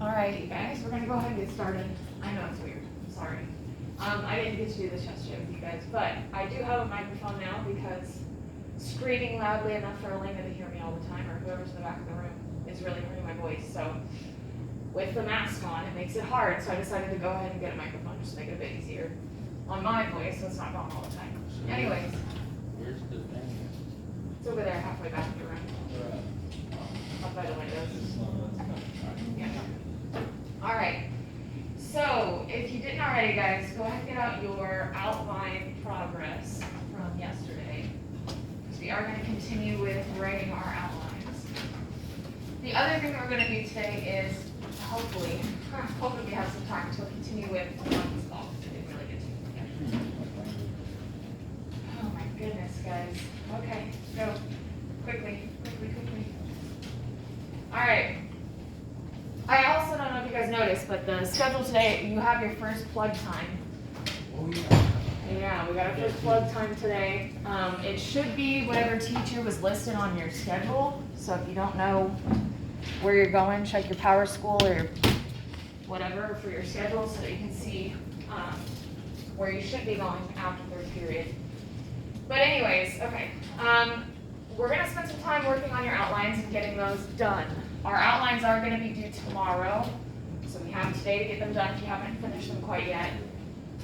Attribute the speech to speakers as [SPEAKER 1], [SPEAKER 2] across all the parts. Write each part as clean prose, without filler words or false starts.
[SPEAKER 1] Alrighty guys, we're gonna go ahead and get started. I know it's weird, sorry. I didn't get to do this yesterday with you guys, but I do have a microphone now because screaming loudly enough for Elena to hear me all the time, or whoever's in the back of the room, is really hurting my voice. So with the mask on, it makes it hard, so I decided to go ahead and get a microphone just to make it a bit easier on my voice so it's not going all the time. Anyways,
[SPEAKER 2] Where's the thing?
[SPEAKER 1] it's over there halfway back in the room, up by the windows. Yeah. All right. So if you didn't already, guys, go ahead and get out your outline progress from yesterday, because we are going to continue with writing our outlines. The other thing that we're going to do today is hopefully we have some time to continue with monkey's ball. I didn't really get to it yet. Oh my goodness, guys. Okay, go quickly. All right. I also don't know if you guys noticed, but the schedule today, you have your first plug time.
[SPEAKER 2] Oh, yeah.
[SPEAKER 1] Yeah, we got our first plug time today. It should be whatever teacher was listed on your schedule. So if you don't know where you're going, check your Power School or whatever for your schedule so that you can see where you should be going after third period. But anyways, okay. We're going to spend some time working on your outlines and getting those done. Our outlines are going to be due tomorrow, so we have today to get them done if you haven't finished them quite yet.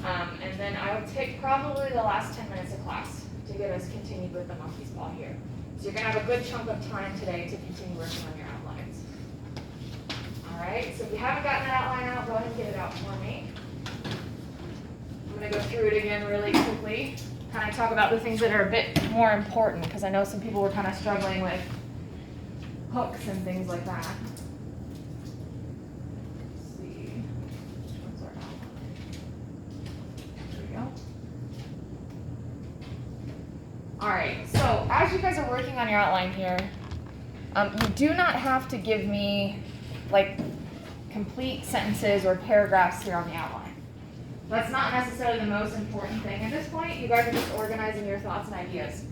[SPEAKER 1] And then I will take probably the last 10 minutes of class to get us continued with the monkey's ball here. So you're going to have a good chunk of time today to continue working on your outlines. All right, so if you haven't gotten that outline out, go ahead and get it out for me. I'm going to go through it again really quickly. Kind of talk about the things that are a bit more important, because I know some people were kind of struggling with hooks and things like that. Let's see. Which one's our outline? There we go. All right, so as you guys are working on your outline here, you do not have to give me like complete sentences or paragraphs here on the outline. That's not necessarily the most important thing at this point. You guys are just organizing your thoughts and ideas.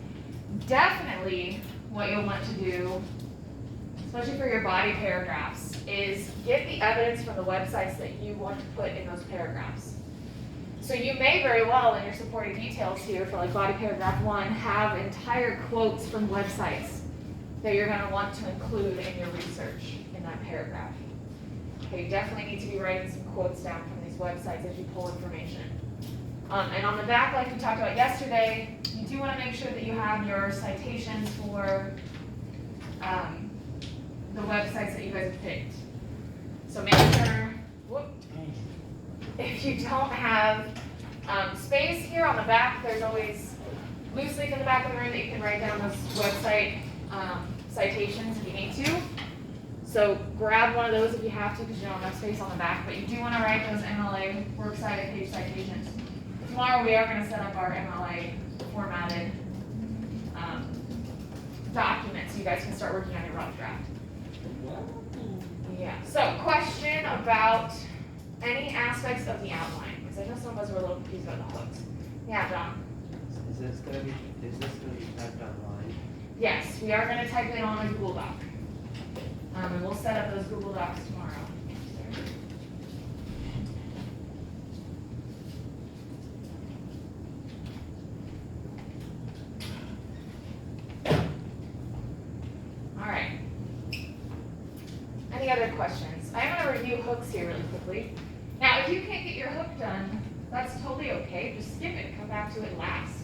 [SPEAKER 1] Definitely what you'll want to do, especially for your body paragraphs, is get the evidence from the websites that you want to put in those paragraphs. So you may very well, in your supporting details here for like body paragraph 1, have entire quotes from websites that you're going to want to include in your research in that paragraph. Okay, you definitely need to be writing some quotes down from these websites as you pull information. And on the back, like we talked about yesterday, you do want to make sure that you have your citations for the websites that you guys have picked. So make sure, if you don't have space here on the back, there's always loose leaf in the back of the room that you can write down those website citations if you need to. So grab one of those if you have to, because you don't have space on the back, but you do want to write those MLA works cited page citations. Tomorrow we are going to set up our MLA formatted document so you guys can start working on your rough draft. Yeah, so question about any aspects of the outline, because I know some of us were a little confused about the hooks. Yeah, John?
[SPEAKER 3] Is this going to be typed online?
[SPEAKER 1] Yes, we are going to type it on a Google Doc. And we'll set up those Google Docs tomorrow. All right. Any other questions? I'm going to review hooks here really quickly. Now, if you can't get your hook done, that's totally okay. Just skip it. Come back to it last.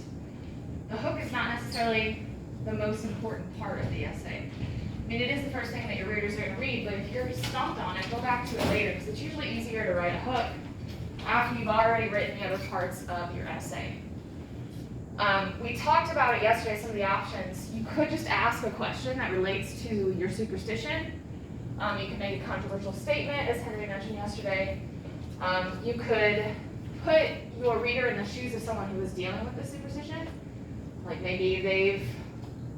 [SPEAKER 1] The hook is not necessarily the most important part of the essay. I mean, it is the first thing that your readers are going to read, but if you're stumped on it, go back to it later, because it's usually easier to write a hook after you've already written the other parts of your essay. We talked about it yesterday, some of the options. You could just ask a question that relates to your superstition. You could make a controversial statement, as Henry mentioned yesterday. You could put your reader in the shoes of someone who is dealing with the superstition. Like maybe they've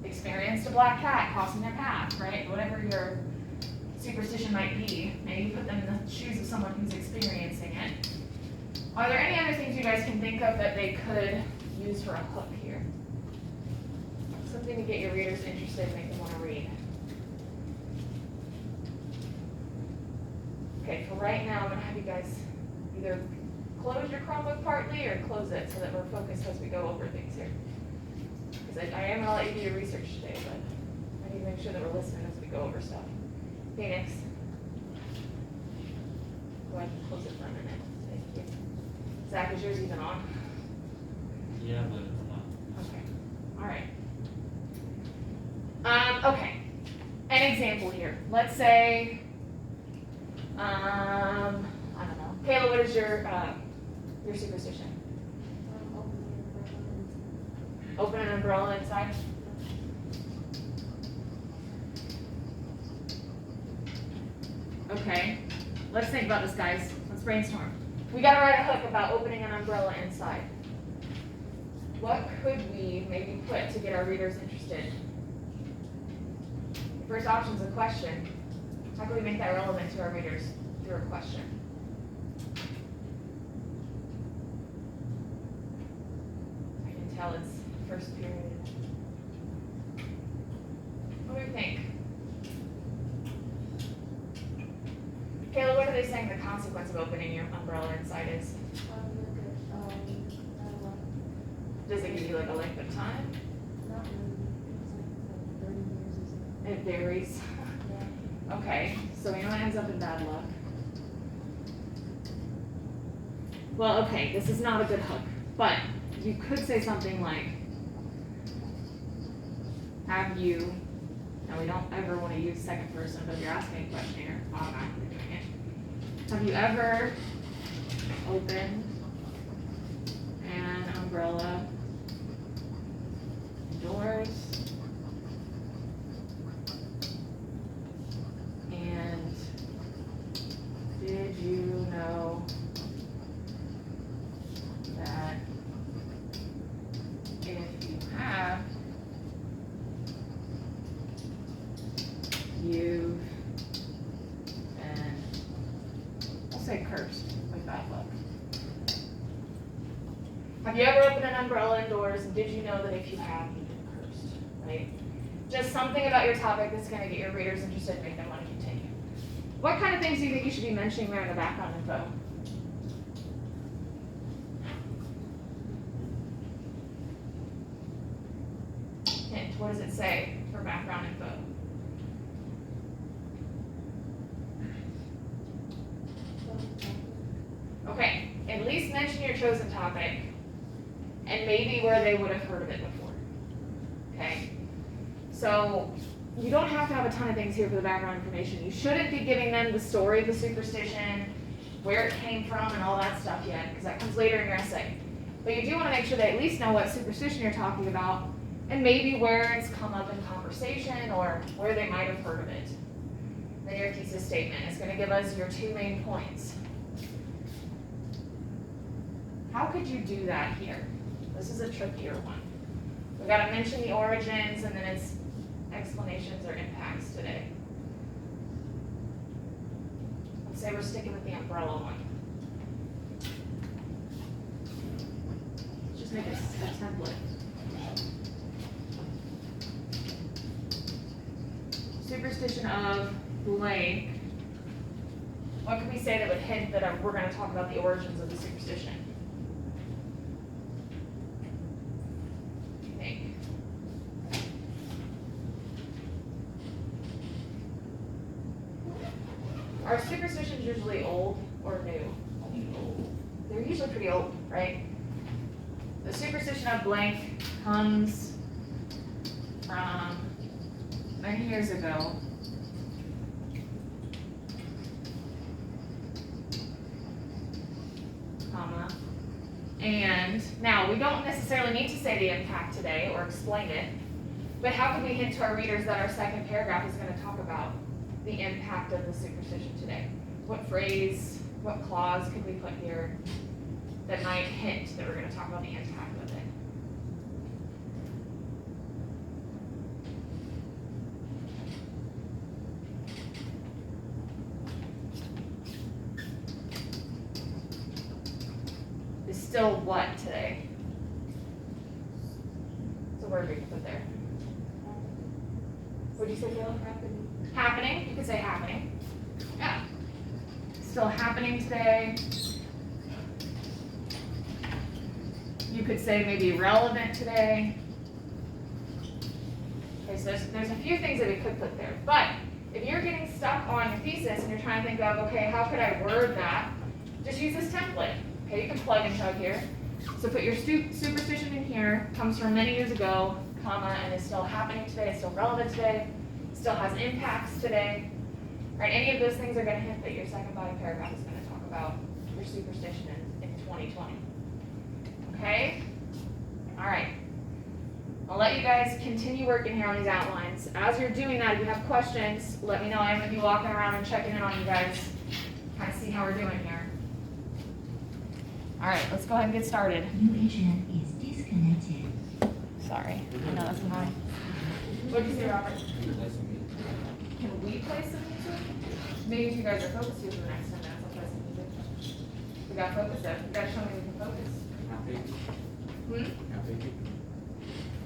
[SPEAKER 1] experienced a black cat crossing their path, right? Whatever your superstition might be, maybe put them in the shoes of someone who's experiencing it. Are there any other things you guys can think of that they could use for a hook here? Something to get your readers interested and make them want to read. Okay, for right now, I'm gonna have you guys either close your Chromebook partly or close it so that we're focused as we go over things here. Because I am gonna let you do your research today, but I need to make sure that we're listening as we go over stuff. Phoenix. Go ahead and close it for a minute. Thank you. Zach, is yours even on?
[SPEAKER 2] Yeah, but it's not.
[SPEAKER 1] Okay, all right. Okay, an example here. Let's say, I don't know. Kayla, what is your superstition? Open an umbrella inside? Okay, let's think about this, guys. Let's brainstorm. We gotta write a hook about opening an umbrella inside. What could we maybe put to get our readers interested? The first option is a question. How can we make that relevant to our readers through a question? I can tell it's first period. What do we think? Kayla, what are they saying the consequence of opening your umbrella inside is? Does it give you like a length of time? It varies. Okay, so we know it ends up in bad luck. Well, okay, this is not a good hook, but you could say something like, have you, now we don't ever want to use second person, but if you're asking a question, you're automatically doing it. Have you ever opened an umbrella indoors and did you know that if you have, you've been, I'll say cursed with bad luck. Have you ever opened an umbrella indoors and did you know that if you have, you've been cursed, right? Just something about your topic that's gonna get your readers interested and make them want to continue. What kind of things do you think you should be mentioning there in the background info? Hint, what does it say for background info? Okay, at least mention your chosen topic and maybe where they would have heard of it before. Okay? So you don't have to have a ton of things here for the background information. You shouldn't be giving them the story of the superstition, where it came from, and all that stuff yet, because that comes later in your essay. But you do want to make sure they at least know what superstition you're talking about, and maybe where it's come up in conversation, or where they might have heard of it. Then your thesis statement is going to give us your 2 main points. How could you do that here? This is a trickier one. We've got to mention the origins, and then it's explanations or impacts today. Let's say we're sticking with the umbrella one. Let's just make a template. Superstition of blank. What can we say that would hint that we're going to talk about the origins of the superstition? Are superstitions usually old or new? They're usually pretty old, right? The superstition of blank comes from many years ago. Comma. And now we don't necessarily need to say the impact today or explain it, but how can we hint to our readers that our second paragraph is going to talk about the impact of the superstition today? What phrase, what clause could we put here that might hint that we're going to talk about the impact of it? Is still what today? What's a word we can put there? What'd you say, Caleb? Happening. You could say happening. Yeah. still happening today. You could say maybe relevant today. Okay, so there's a few things that we could put there, but if you're getting stuck on your thesis and you're trying to think of, okay, how could I word that? Just use this template. Okay, you can plug and chug here. So put your superstition in here, comes from many years ago, comma, and is still happening today, it's still relevant today, still has impacts today. Right, any of those things are going to hint that your second body paragraph is going to talk about your superstition in 2020. Okay? All right. I'll let you guys continue working here on these outlines. As you're doing that, if you have questions, let me know. I'm going to be walking around and checking in on you guys, kind of see how we're doing here. All right, let's go ahead and get started.
[SPEAKER 4] New internet is disconnected.
[SPEAKER 1] Sorry, I know that's annoying. What did you say, Robert? Can we play some music? Maybe if you guys are focused here for the next 10 minutes, I'll play some music. We got focus up. You guys show me we can focus.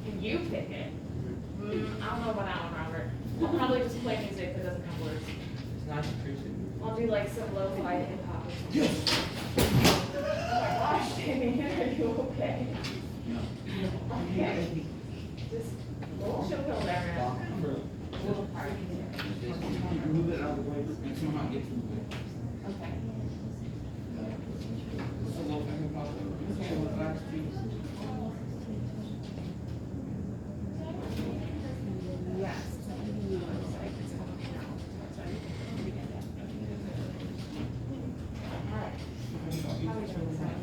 [SPEAKER 1] Can you pick it? I don't know about that one, Robert. I'll probably just play music that doesn't have words.
[SPEAKER 3] It's not intrusive.
[SPEAKER 1] I'll do like some lo-fi hip hop or something. Oh my gosh, Danny, are you okay? Okay. Just a little chill pill there, man. A little party there.
[SPEAKER 5] Move it out of the way, and somehow get through it.
[SPEAKER 1] Okay.
[SPEAKER 5] It's a low hanging pop. It's a little black street.
[SPEAKER 1] Yes. All right. How are we doing this out?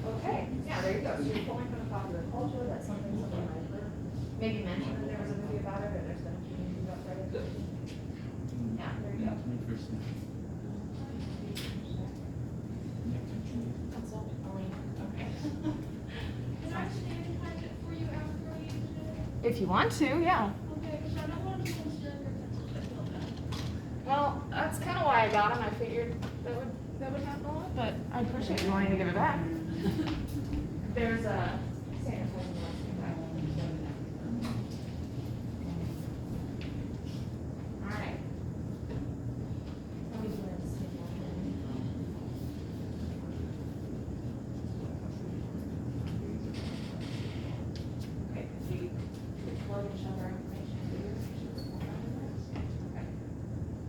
[SPEAKER 1] Okay, yeah, there you go. So you're pulling from the popular culture, that's something I've heard. Maybe mentioned that there was a movie about it, or there's been a few movies about it. Yeah, there you go. That's all. Okay.
[SPEAKER 6] Can I stand it for you after you do
[SPEAKER 1] If you want to, yeah.
[SPEAKER 6] it? Okay, because I don't want to be stuck or
[SPEAKER 1] Well, that's kind of why I got him. I figured that would happen a lot, but I appreciate you wanting to give it back. There's a sanitizing lotion back. All right. Let me do this. Okay, so you plug and shove our information. Okay.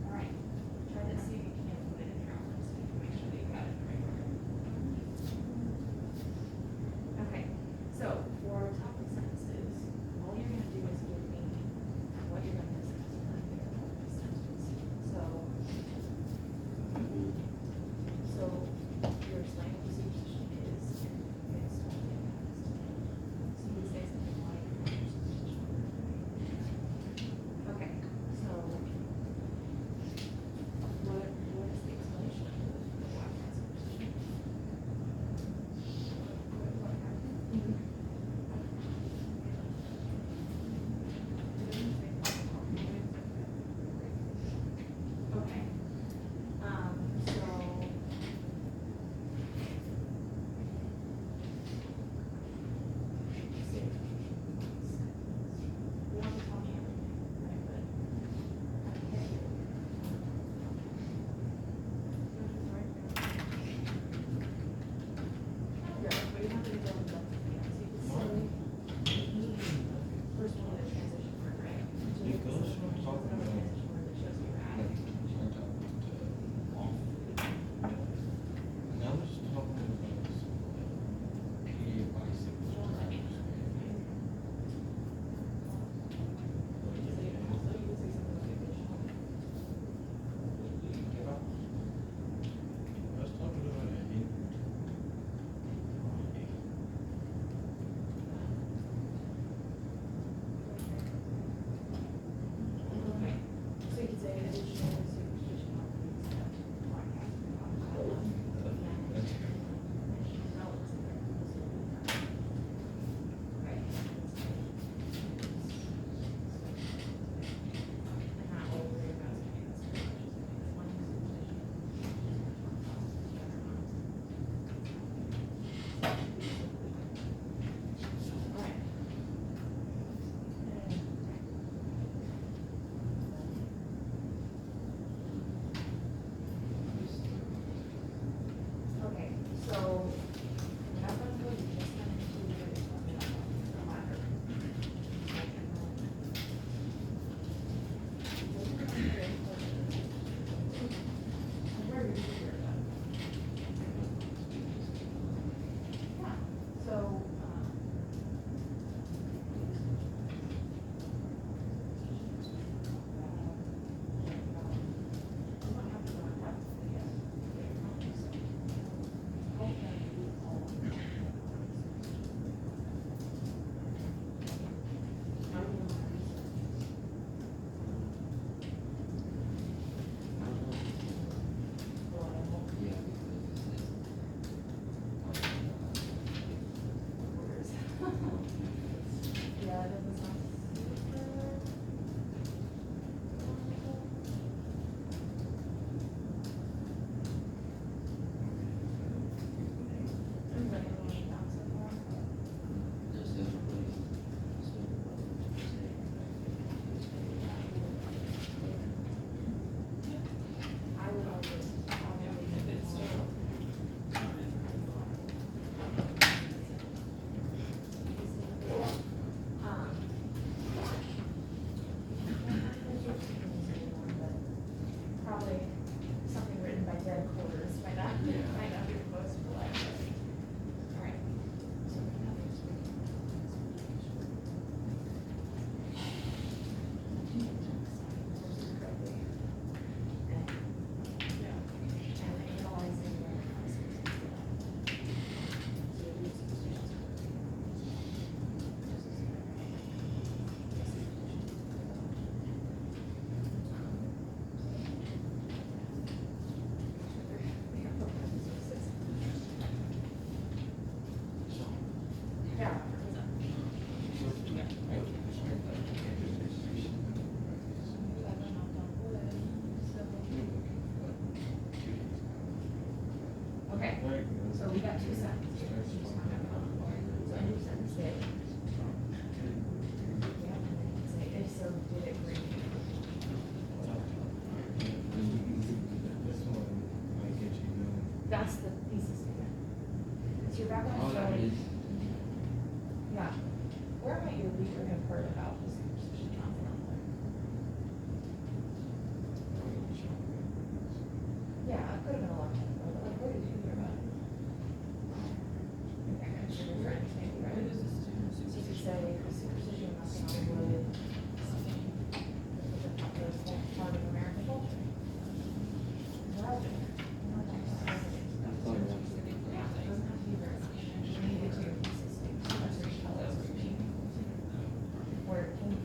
[SPEAKER 1] All right. Try to see if you can put it in your outline so you can make sure that you got it right. Okay. Yeah, that was not super. I'm ready to wash it out so far.
[SPEAKER 2] Just as please.
[SPEAKER 1] I would always, probably something written by dead quarters might not be the most polite. All right. Yeah. Okay, so we got two sentences. So a new sentence did. Yeah, and then you can say, if so, did it bring you? That's the thesis statement. It's your background
[SPEAKER 2] Oh, that
[SPEAKER 1] story.
[SPEAKER 2] is.
[SPEAKER 1] Yeah. Where might your reader have heard about this position on the Yeah, it could have been a long time ago, but like, where did you hear about it? Okay, I'm sure your friends maybe, right? So you could say, superstition must not wood, something, with a popular part of American culture. Well, yeah, it doesn't have to be very much. You need it to be consistent. That's where you tell us where it came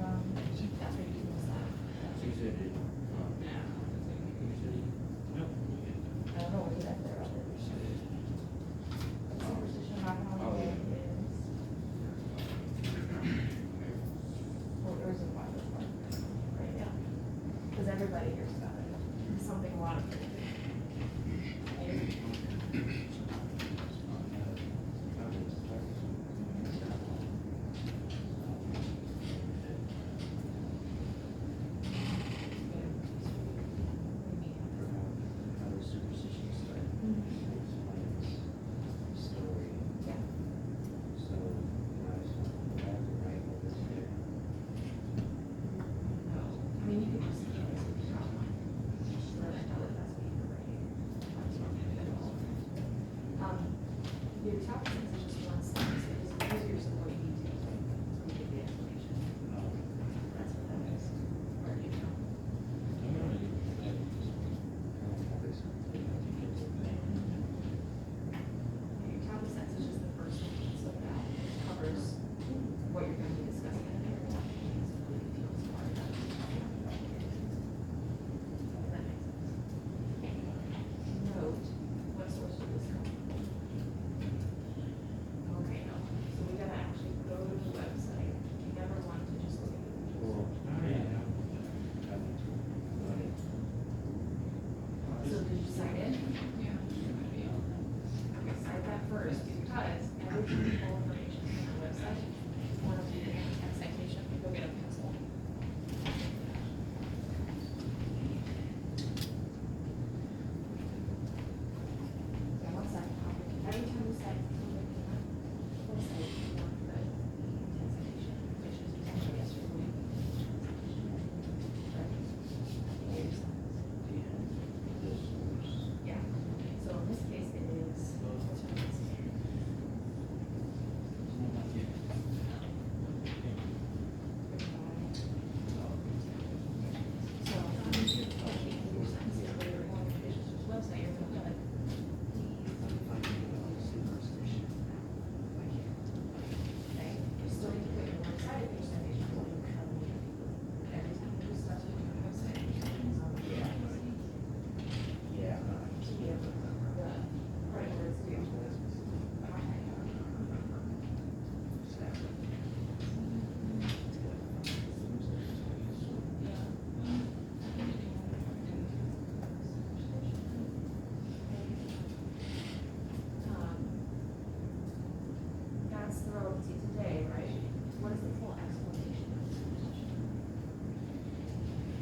[SPEAKER 1] what is the full explanation of this position?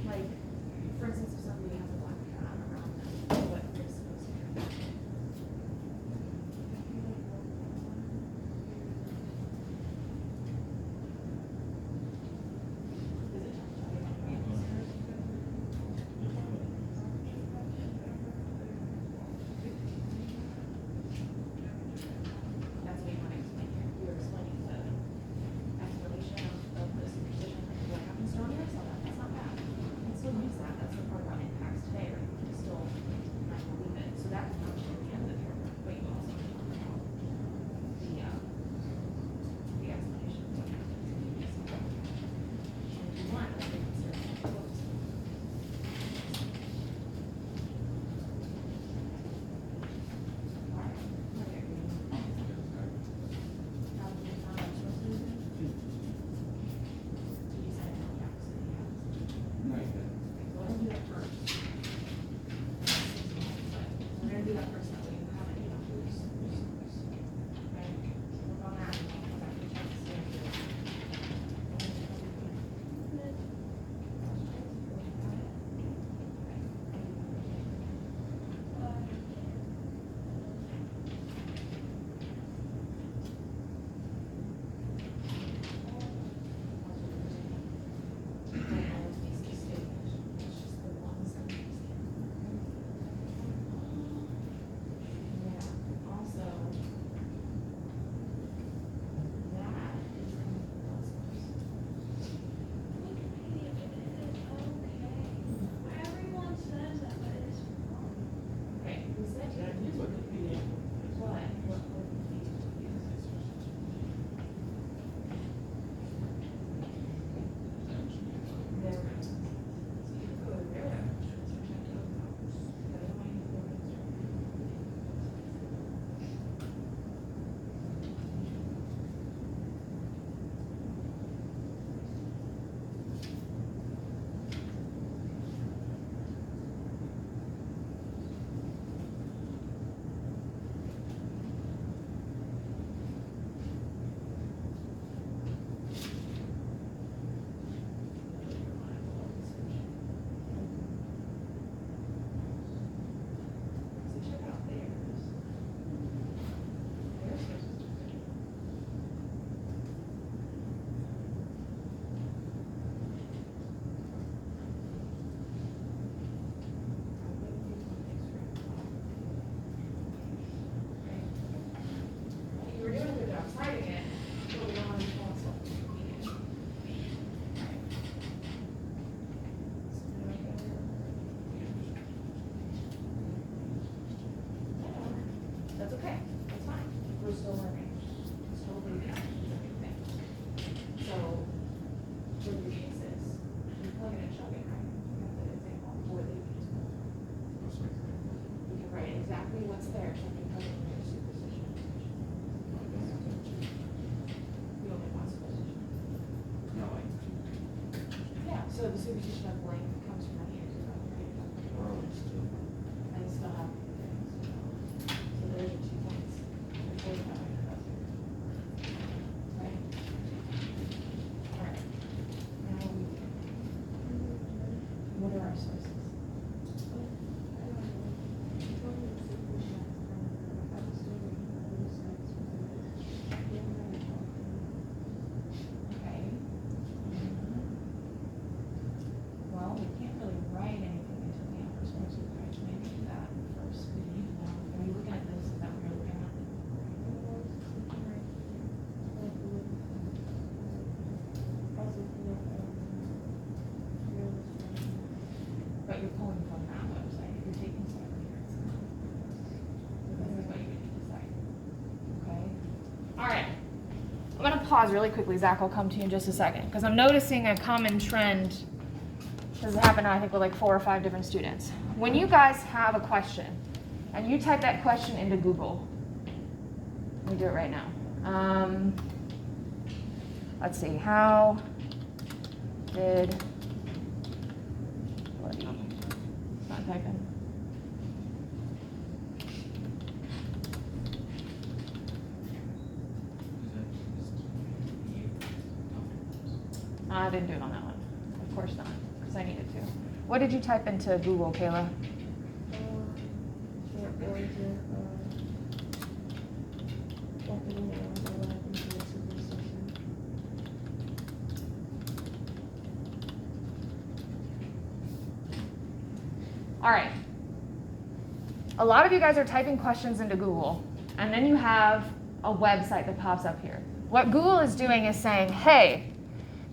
[SPEAKER 1] Like, for instance, if somebody has a black cat around them, what they're supposed to do? Is it That's what you want to explain here. You're explaining the explanation of this position, like what happens to me, I saw that, that's not bad. You can still use that, that's the part about impacts today, right? You can still not believe it, so that can come to the end of the paragraph, but you also talk about the explanation of what happens. And if you want, then you can start to quote. All right, okay. Now, do you find out what's supposed to do? You said it, yeah, so you have.
[SPEAKER 5] No, you didn't.
[SPEAKER 1] So we're gonna do that first. We're gonna do that first, that way you have it, you know, who's. Okay, so work on that, and I'll come back to check to see if you're. Yeah, also. That is in the Salesforce.
[SPEAKER 6] Wikipedia is okay. Everyone says that, but it's wrong.
[SPEAKER 1] Okay, who said you?
[SPEAKER 5] Wikipedia.
[SPEAKER 1] What? What would you use? There. So you can go to their references and check those out. But I don't want you to go to So check out theirs. Theirs versus theirs. You were doing a good job citing it, but we don't want to call ourselves Wikipedia. That's okay, that's fine, we're still learning, still reading, everything. So, for the cases, you plug it and chug it, right? You have the example, or the you can write exactly what's there, so you can plug it in your superposition. You only want superposition.
[SPEAKER 5] No, like.
[SPEAKER 1] Yeah, so the superposition of blank comes from any of your, and you still have things, so there's your 2 points. There's your point. Right? Alright. Now what are our sources? Okay. Well, we can't really write anything until we have our sources, right? So maybe do that first. We need to know, are we looking at this, is that what you're looking at? But you're pulling from that website, if you're taking something here, it's not. So this is what you would decide. Okay? Alright. I'm gonna pause really quickly, Zach, I'll come to you in just a second, because I'm noticing a common trend. This has happened, I think, with like 4 or 5 different students. When you guys have a question, and you type that question into Google, let me do it right now. Let's see, how did Bloody, not typing. I didn't do it on that one. Of course not, because I needed to. What did you type into Google, Kayla? All right. A lot of you guys are typing questions into Google, and then you have a website that pops up here. What Google is doing is saying, hey,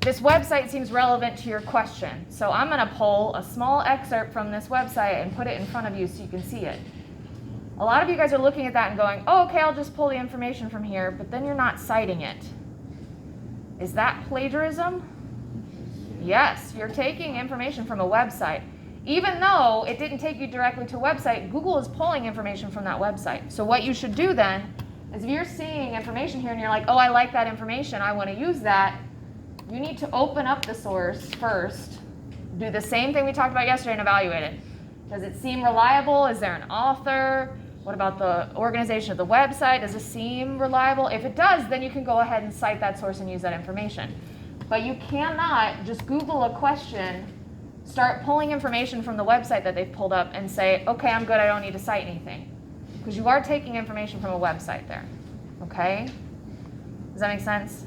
[SPEAKER 1] this website seems relevant to your question. So I'm going to pull a small excerpt from this website and put it in front of you so you can see it. A lot of you guys are looking at that and going, oh, okay, I'll just pull the information from here, but then you're not citing it. Is that plagiarism? Yes, you're taking information from a website. Even though it didn't take you directly to a website, Google is pulling information from that website. So what you should do then is if you're seeing information here and you're like, oh, I like that information, I want to use that, you need to open up the source first, do the same thing we talked about yesterday and evaluate it. Does it seem reliable? Is there an author? What about the organization of the website? Does it seem reliable? If it does, then you can go ahead and cite that source and use that information. But you cannot just Google a question, start pulling information from the website that they've pulled up and say, okay, I'm good, I don't need to cite anything. Because you are taking information from a website there, okay? Does that make sense?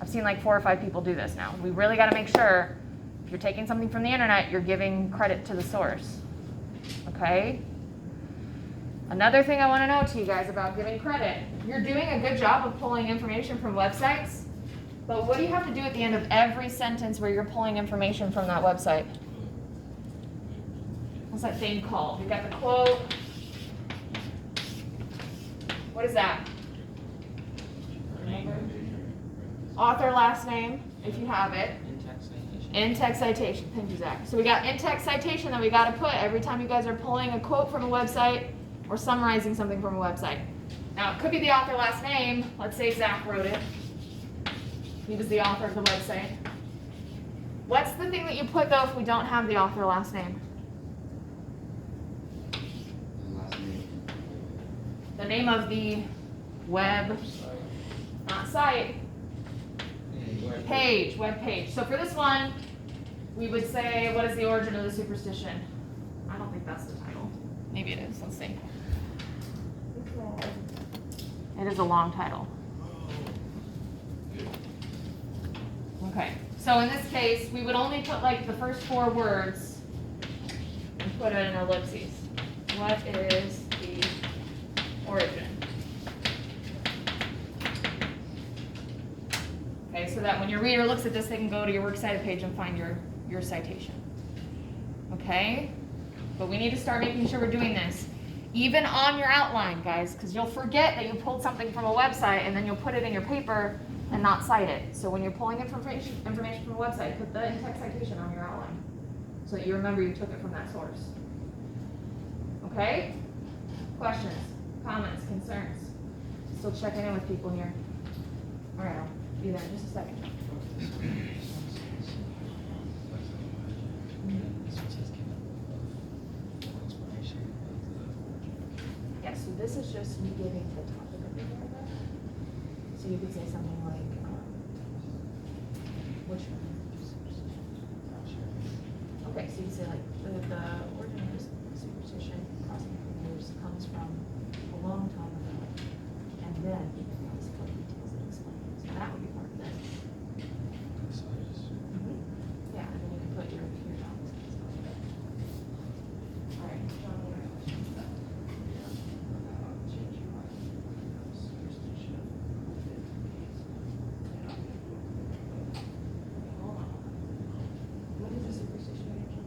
[SPEAKER 1] I've seen like 4 or 5 people do this now. We really got to make sure if you're taking something from the internet, you're giving credit to the source, okay? Another thing I want to know to you guys about giving credit, you're doing a good job of pulling information from websites, but what do you have to do at the end of every sentence where you're pulling information from that website? What's that thing called? You got the quote. What is that? Remember? Author last name, if you have it.
[SPEAKER 2] In-text citation.
[SPEAKER 1] In-text citation. Thank you, Zach. So we got in-text citation that we got to put every time you guys are pulling a quote from a website or summarizing something from a website. Now, it could be the author last name. Let's say Zach wrote it. He was the author of the website. What's the thing that you put, though, if we don't have the author last name?
[SPEAKER 2] The last name.
[SPEAKER 1] The name of the web, not site, page, web page. So for this one, we would say, what is the origin of the superstition? I don't think that's the title. Maybe it is. Let's see. It is a long title. Okay. So in this case, we would only put like the first 4 words and put it in ellipses. What is the origin? Okay, so that when your reader looks at this, they can go to your works cited page and find your citation. Okay? But we need to start making sure we're doing this. Even on your outline, guys, because you'll forget that you pulled something from a website and then you'll put it in your paper and not cite it. So when you're pulling information from a website, put the in-text citation on your outline so that you remember you took it from that source. Okay? Questions, comments, concerns? Still checking in with people here. All right, I'll be there in just a second. Yeah, so this is just me giving the topic of the paragraph. So you could say something like, which one? Okay, so you say like, the origin of this superstition crossing years comes from a long time ago, and then you can ask what details it explains. So that would be part of this. Yeah, and then you can put your topics. All right, John, what are your questions? Hold on. What is a superstition again?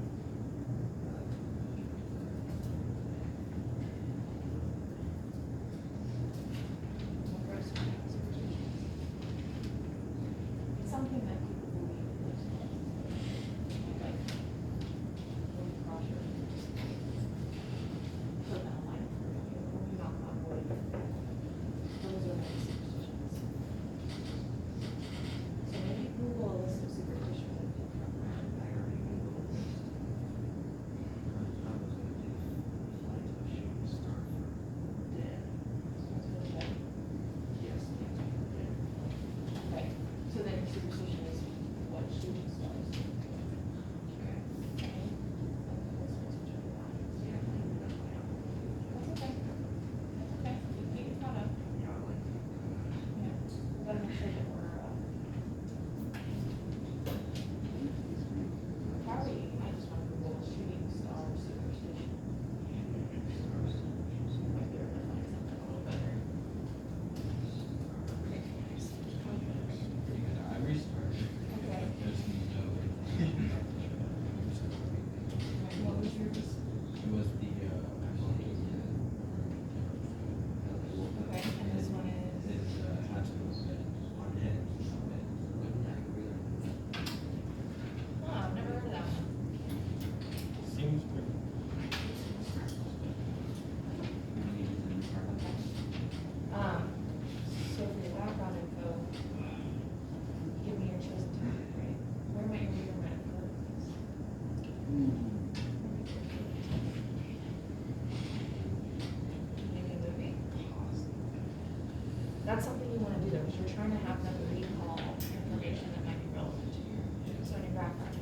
[SPEAKER 1] you wanna do there, because we're trying to have them recall information that might be relevant to you, so in your background.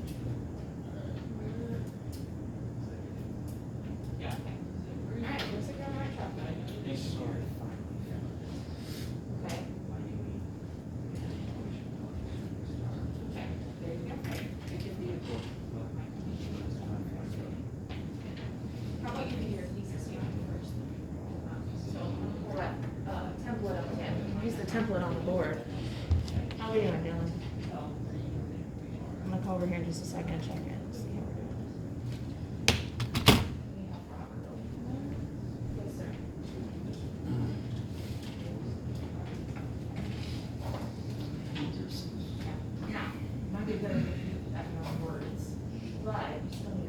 [SPEAKER 5] Yeah.
[SPEAKER 1] Alright, looks like you're on the right track. Okay. Okay, there you go. How about you do your thesis first? So, I'm gonna pull that, template up again, use the template on the board. How are you doing, Dylan? I'm gonna call over here in just a second, check in, see how we're doing. Yes, sir. Now, might be better if you put that in your own words, but you still need